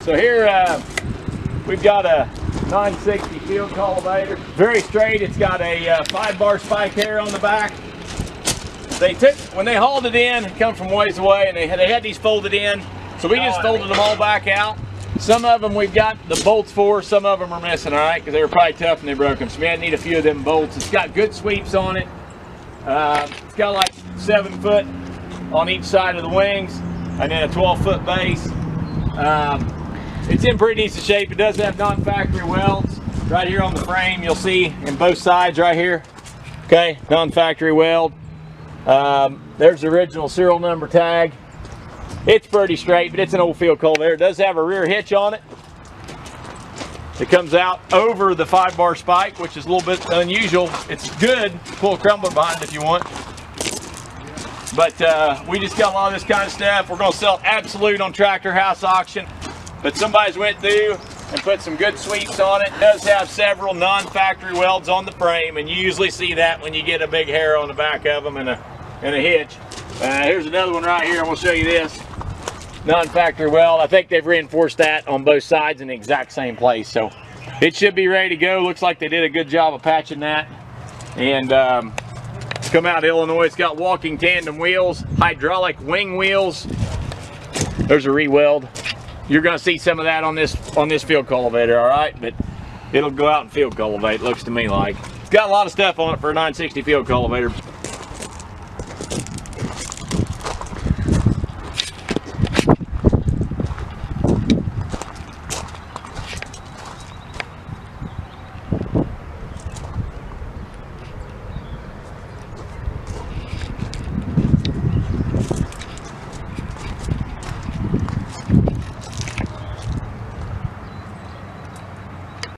So here we've got a 960 field cultivator. Very straight. It's got a 5-bar spike hair on the back. They took, when they hauled it in, it come from ways away, and they had these folded in. So we just folded them all back out. Some of them we've got the bolts for, some of them are missing, all right, because they were probably tough and they broke them. So we had to need a few of them bolts. It's got good sweeps on it. It's got like 7 foot on each side of the wings, and then a 12-foot base. It's in pretty decent shape. It does have non-factory welds right here on the frame. You'll see in both sides right here. Okay, non-factory weld. There's the original serial number tag. It's pretty straight, but it's an old field cultivator. It does have a rear hitch on it. It comes out over the 5-bar spike, which is a little bit unusual. It's good. Pull a crumbler behind it if you want. But we just got a lot of this kind of stuff. We're going to sell it absolute on Tractor House auction. But somebody's went through and put some good sweeps on it. It does have several non-factory welds on the frame, and you usually see that when you get a big hair on the back of them and a hitch. Here's another one right here. I'm going to show you this. Non-factory weld. I think they've reinforced that on both sides in the exact same place. So it should be ready to go. Looks like they did a good job of patching that. And it's come out of Illinois. It's got walking tandem wheels, hydraulic wing wheels. There's a re-weld. You're going to see some of that on this field cultivator, all right? But it'll go out and field cultivate, looks to me like. It's got a lot of stuff on it for a 960 field cultivator.